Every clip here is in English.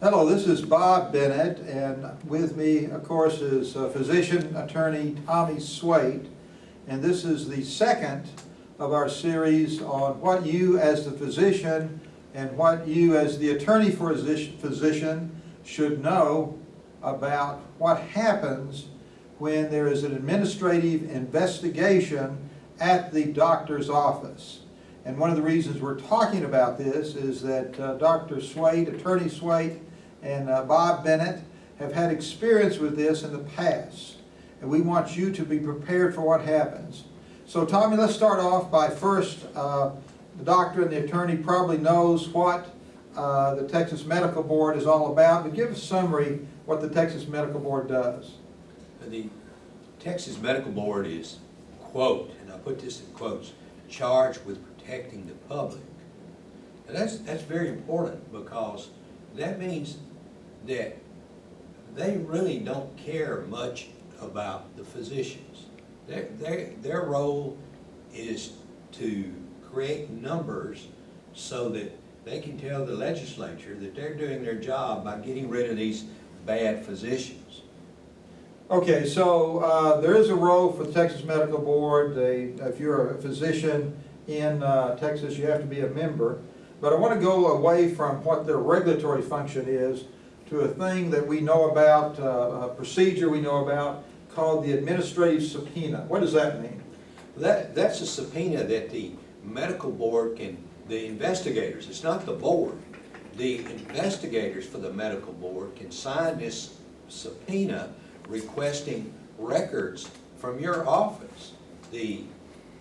Hello, this is Bob Bennett, and with me, of course, is physician attorney Tommy Swait, and this is the second of our series on what you as the physician and what you as the attorney for a physician should know about what happens when there is an administrative investigation at the doctor's office. And one of the reasons we're talking about this is that Dr. Swait, Attorney Swait, and Bob Bennett have had experience with this in the past. And we want you to be prepared for what happens. So Tommy, let's start off by first, the doctor and the attorney probably knows what the Texas Medical Board is all about, but give a summary what the Texas Medical Board does. The Texas Medical Board is, quote, and I put this in quotes, charged with protecting the public. And that's very important, because that means that they really don't care much about the physicians. Their role is to create numbers so that they can tell the legislature that they're doing their job by getting rid of these bad physicians. Okay, so there is a role for the Texas Medical Board. If you're a physician in Texas, you have to be a member. But I want to go away from what their regulatory function is to a thing that we know about, a procedure we know about, called the administrative subpoena. What does that mean? That's a subpoena that the medical board can, the investigators, it's not the board, the investigators for the medical board can sign this subpoena requesting records from your office. The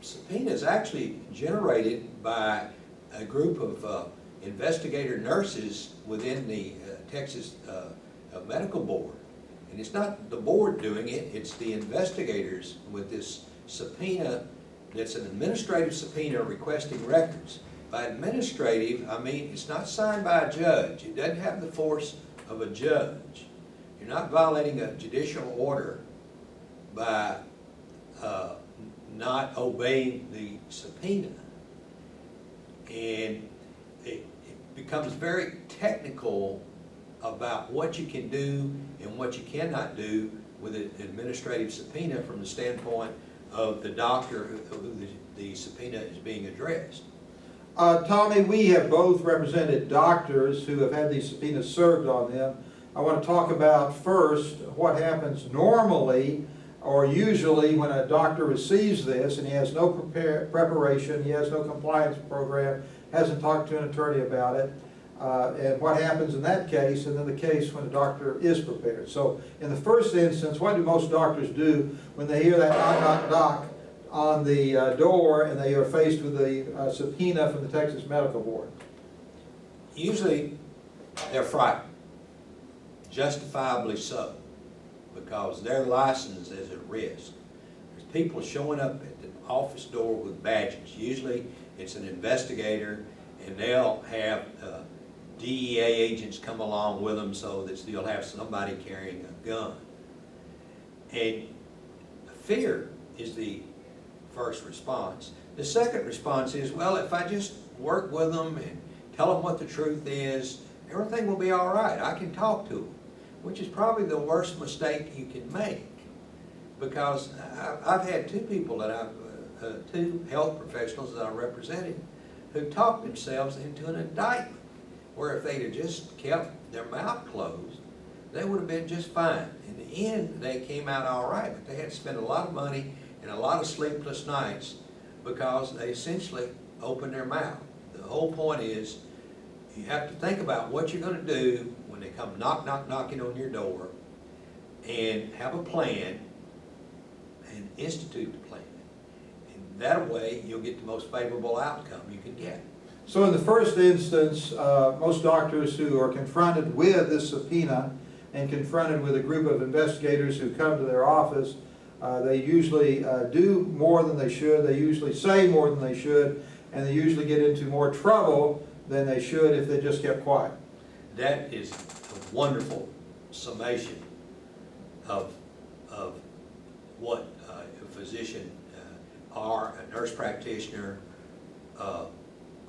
subpoena is actually generated by a group of investigator nurses within the Texas Medical Board. And it's not the board doing it, it's the investigators with this subpoena that's an administrative subpoena requesting records. By administrative, I mean it's not signed by a judge. It doesn't have the force of a judge. You're not violating a judicial order by not obeying the subpoena. And it becomes very technical about what you can do and what you cannot do with an administrative subpoena from the standpoint of the doctor who the subpoena is being addressed. Tommy, we have both represented doctors who have had these subpoenas served on them. I want to talk about first what happens normally or usually when a doctor receives this and he has no preparation, he has no compliance program, hasn't talked to an attorney about it, and what happens in that case, and then the case when the doctor is prepared. So in the first instance, what do most doctors do when they hear that knock, knock, knock on the door and they are faced with the subpoena from the Texas Medical Board? Usually they're frightened, justifiably so, because their license is at risk. There's people showing up at the office door with badges. Usually it's an investigator, and they'll have DEA agents come along with them so that you'll have somebody carrying a gun. And fear is the first response. The second response is, well, if I just work with them and tell them what the truth is, everything will be all right. I can talk to them, which is probably the worst mistake you can make. Because I've had two people that two health professionals that I represented who talked themselves into an indictment, where if they'd have just kept their mouth closed, they would have been just fine. In the end, they came out all right, but they had to spend a lot of money and a lot of sleepless nights because they essentially opened their mouth. The whole point is you have to think about what you're going to do when they come knock, knock, knocking on your door, and have a plan and institute the plan. And that way you'll get the most favorable outcome you can get. So in the first instance, most doctors who are confronted with this subpoena and confronted with a group of investigators who come to their office, they usually do more than they should, they usually say more than they should, and they usually get into more trouble than they should if they just kept quiet. That is a wonderful summation of what a physician or a nurse practitioner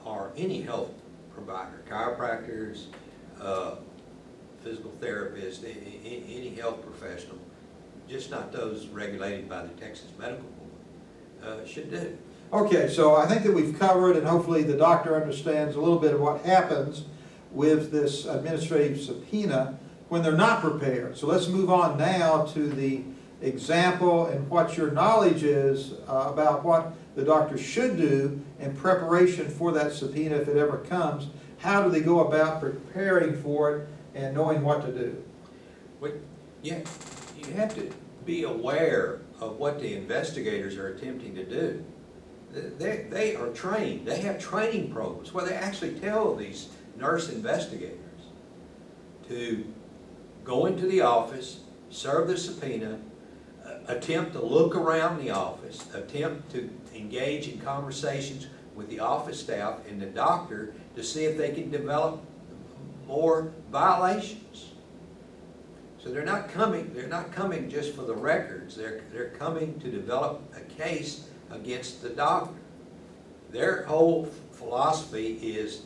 or any health provider, chiropractors, physical therapist, any health professional, just not those regulated by the Texas Medical Board, should do. Okay, so I think that we've covered, and hopefully the doctor understands a little bit of what happens with this administrative subpoena when they're not prepared. So let's move on now to the example and what your knowledge is about what the doctor should do in preparation for that subpoena if it ever comes. How do they go about preparing for it and knowing what to do? Well, yeah, you have to be aware of what the investigators are attempting to do. They are trained. They have training programs where they actually tell these nurse investigators to go into the office, serve the subpoena, attempt to look around the office, attempt to engage in conversations with the office staff and the doctor to see if they can develop more violations. So they're not coming just for the records. They're coming to develop a case against the doctor. Their whole philosophy is,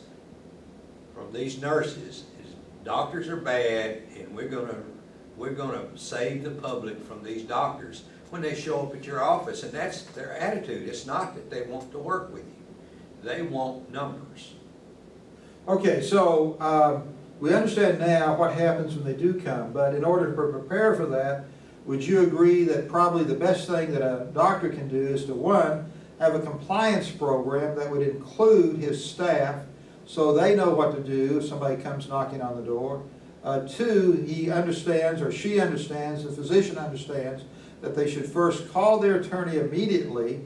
from these nurses, is doctors are bad and we're gonna save the public from these doctors when they show up at your office. And that's their attitude. It's not that they want to work with you. They want numbers. Okay, so we understand now what happens when they do come, but in order to prepare for that, would you agree that probably the best thing that a doctor can do is to, one, have a compliance program that would include his staff so they know what to do if somebody comes knocking on the door. Two, he understands, or she understands, the physician understands, that they should first call their attorney immediately.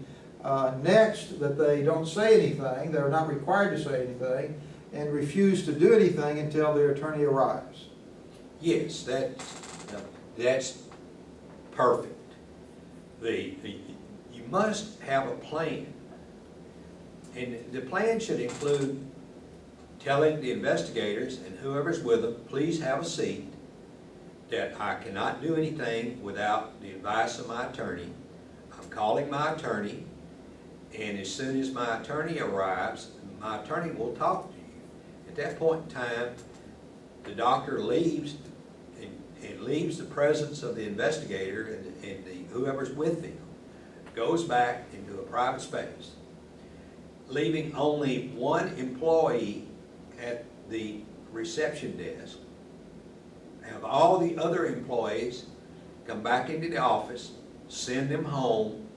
Next, that they don't say anything, they're not required to say anything, and refuse to do anything until their attorney arrives. Yes, that's perfect. You must have a plan. And the plan should include telling the investigators and whoever's with them, please have a seat, that I cannot do anything without the advice of my attorney. I'm calling my attorney, and as soon as my attorney arrives, my attorney will talk to you. At that point in time, the doctor leaves and leaves the presence of the investigator and whoever's with them, goes back into a private space, leaving only one employee at the reception desk. Have all the other employees come back into the office, send them home,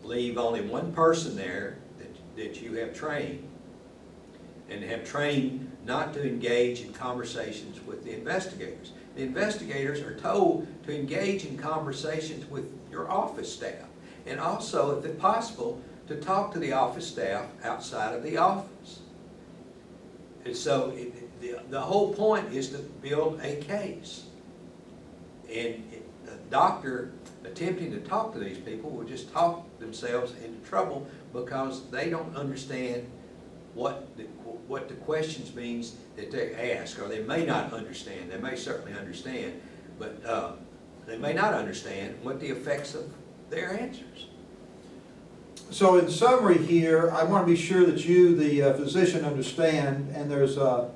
leave only one person there that you have trained, and have trained not to engage in conversations with the investigators. The investigators are told to engage in conversations with your office staff, and also, if possible, to talk to the office staff outside of the office. And so the whole point is to build a case. And a doctor attempting to talk to these people will just talk themselves into trouble because they don't understand what the questions means that they ask, or they may not understand. They may certainly understand, but they may not understand what the effects of their answers. So in summary here, I want to be sure that you, the physician, understand, and there's a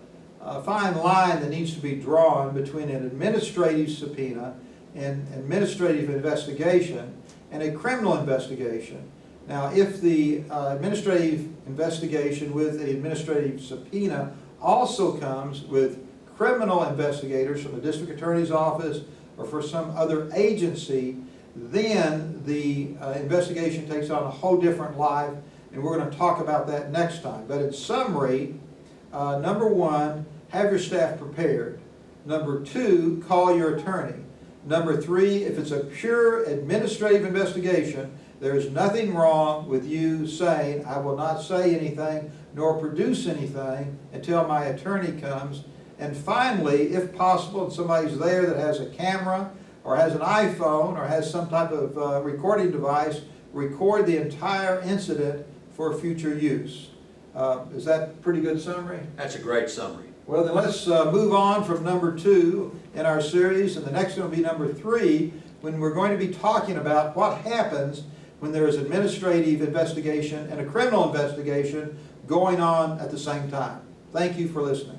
fine line that needs to be drawn between an administrative subpoena, an administrative investigation, and a criminal investigation. Now, if the administrative investigation with the administrative subpoena also comes with criminal investigators from the district attorney's office or for some other agency, then the investigation takes on a whole different life, and we're going to talk about that next time. But in summary, number one, have your staff prepared. Number two, call your attorney. Number three, if it's a pure administrative investigation, there is nothing wrong with you saying, I will not say anything nor produce anything until my attorney comes. And finally, if possible, and somebody's there that has a camera or has an iPhone or has some type of recording device, record the entire incident for future use. Is that a pretty good summary? That's a great summary. Well, then let's move on from number 2 in our series, and the next one will be number 3, when we're going to be talking about what happens when there is an administrative investigation and a criminal investigation going on at the same time. Thank you for listening.